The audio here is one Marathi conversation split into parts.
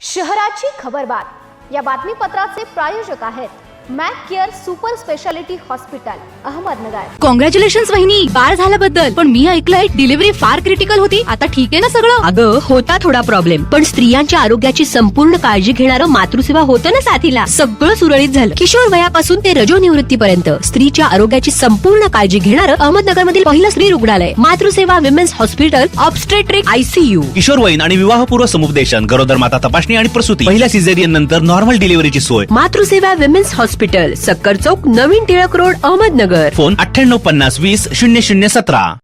शहराची खबरबात या बातमीपत्राचे प्रायोजक आहेत Mac care super speciality hospital Ahmednagar. Congratulations वहिनी, बाळ झाल्याबद्दल। पण मी ऐकलंय डिलिव्हरी फार क्रिटिकल होती। आता ठीक आहे ना सगळं? अगं होता थोडा प्रॉब्लेम, पण स्त्रियांच्या आरोग्याची संपूर्ण काळजी घेणारं मातृसेवा होतं ना साथीला। सगळं सुरळीत झालं। किशोर वयापासून ते रजोनिवृत्तीपर्यंत स्त्रीच्या आरोग्याची संपूर्ण काळजी घेणारं अहमदनगर मधील पहिलं स्त्री रुग्णालय Matruseva women's hospital obstetric ICU। किशोरवयीन आणि विवाहपूर्व समुपदेशन, गरोदर माता तपासणी आणि प्रसूती, पहिल्या सिझेरियन नंतर नॉर्मल डिलिव्हरीची सोय। मातृसेवा विमेन्स हॉस्पिटल, सक्कर चौक, नवीन टिळक रोड, अहमदनगर। फोन 9850 20 0017।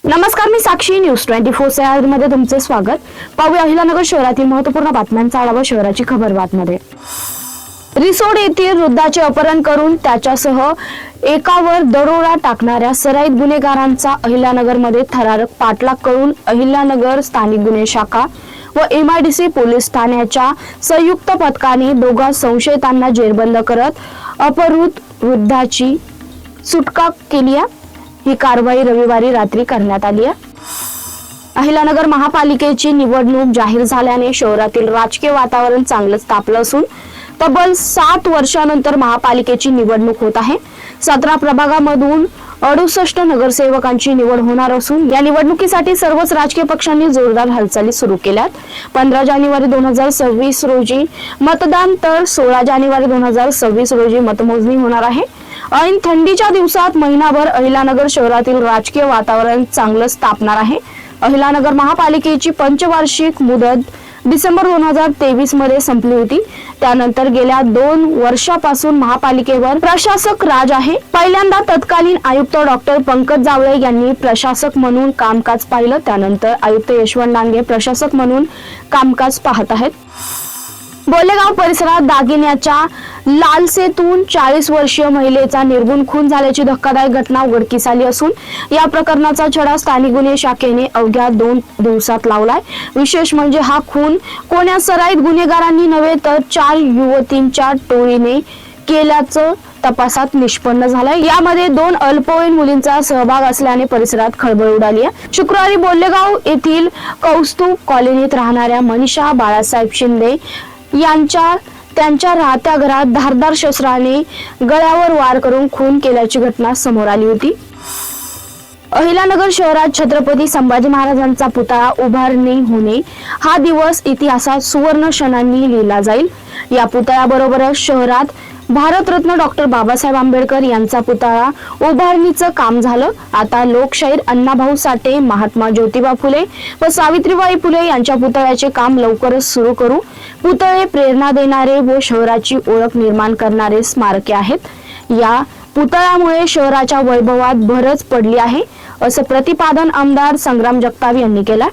नमस्कार, मी साक्षी, न्यूज 24 मध्ये तुमचे स्वागत। पाहूया अहिल्यानगर शहरातील महत्त्वपूर्ण बातम्यांचा आढावा शहराची खबरबातमध्ये। रिसोड येथील वृद्धाचे अपहरण करून त्याच्यासह एकावर दरोडा टाकणाऱ्या सराईत गुन्हेगारांचा अहिल्यानगरमध्ये थरारक पाठलाग करून अहिल्यानगर स्थानिक गुन्हे शाखा व MIDC पोलीस ठाण्याच्या संयुक्त पथकाने दोघा संशयितांना जेरबंद करत अपहृत वृद्धाची सुटका केली आहे। ही कारवाई रविवारी रात्री करण्यात आली आहे। अहिल्यानगर महापालिकेची निवडणूक जाहीर झाल्याने शहरातील राजकीय वातावरण चांगलंच तापलं असून तब्बल 7 वर्षांनंतर महापालिकेची निवडणूक होत आहे। 17 प्रभागामधून 68 नगरसेवकांची निवड होणार असून या निवडणुकीसाठी सर्वच राजकीय पक्षांनी जोरदार हालचाली सुरू केल्यात। 15 जानेवारी 2026 रोजी मतदान तर 16 जानेवारी 2026 रोजी मतमोजणी होणार आहे। ऐन थंडीच्या दिवसात महिनाभर अहिल्यानगर शहरातील राजकीय वातावरण चांगलंच तापणार आहे। अहिल्यानगर महापालिकेची पंचवार्षिक मुदत डिसेंबर 2023 मध्ये संपली होती। त्यानंतर गेल्या 2 वर्षापासून महापालिकेवर प्रशासक राज आहे। पहिल्यांदा तत्कालीन आयुक्त डॉक्टर पंकज जावळे यांनी प्रशासक म्हणून कामकाज पाहिलं, त्यानंतर आयुक्त यशवंत डांगे प्रशासक म्हणून कामकाज पाहत आहेत। बोलेगाव परिसरात दागिन्याच्या लालसेतून 40 वर्षीय महिलेचा निर्गुण खून झाल्याची धक्कादायक घटना उघडकीस आली असून या प्रकरणाचा छडा स्थानिक गुन्हे शाखेने अवघ्या 2 दिवसात लावलाय। विशेष म्हणजे हा खून कोण्या सराईत गुन्हेगारांनी नव्हे तर 4 युवतींच्या टोळीने केल्याचं तपासात निष्पन्न झालंय। यामध्ये 2 अल्पवयीन मुलींचा सहभाग असल्याने परिसरात खळबळ उडाली आहे। शुक्रवारी बोलेगाव येथील कौस्तुभ कॉलनीत राहणाऱ्या मनीषा बाळासाहेब शिंदे यांच्या त्यांच्या राहत्या घरात धारदार शस्त्राने गळ्यावर वार करून खून केल्याची घटना समोर आली होती। अहिल्यानगर शहरात छत्रपती संभाजी महाराजांचा पुतळा उभारणी होणे हा दिवस इतिहासात सुवर्ण क्षणांनी लिहिला जाईल। या पुतळ्याबरोबरच शहरात भारतरत्न डॉक्टर बाबासाहेब आंबेडकर यांचा पुतळा उभारणीचं काम झालं। आता लोकशाहीर अण्णाभाऊ साठे, महात्मा ज्योतिबा फुले व सावित्रीबाई फुले यांच्या पुतळ्याचे काम लवकरच सुरू करू। पुतळे प्रेरणा देणारे व शहराची ओळख निर्माण करणारे स्मारके आहेत। या पुतळ्यामुळे शहराच्या वैभवात भरच पडली आहे, असं प्रतिपादन आमदार संग्राम जगताप यांनी केलं।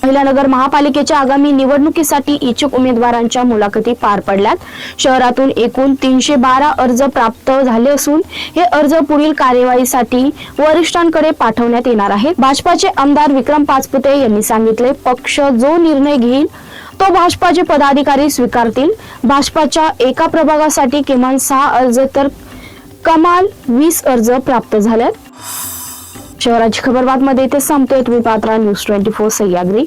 अहिल्यानगर महापालिकेच्या आगामी निवडणुकीसाठी इच्छुक उमेदवारांच्या मुलाखती पार पडल्यात। शहरातून एकूण 312 अर्ज प्राप्त झाले असून हे अर्ज पुढील कार्यवाहीसाठी वरिष्ठांकडे पाठवण्यात येणार आहेत। भाजपाचे आमदार विक्रम पाचपुते यांनी सांगितले, पक्ष जो निर्णय घेईल तो भाजपाचे पदाधिकारी स्वीकारतील। भाजपाच्या एका प्रभागासाठी किमान 6 अर्ज तर कमाल 20 अर्ज प्राप्त झालेत। शहराची खबरबात मध्ये इथे संपतोय। तुम्ही पाहत राहा न्यूज 24 सह्याद्री।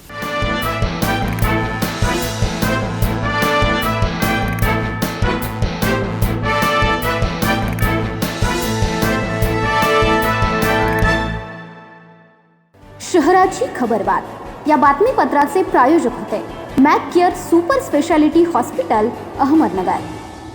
शहराची खबरबात या बातमीपत्राचे प्रायोजक होते Mac care super speciality hospital Ahmednagar.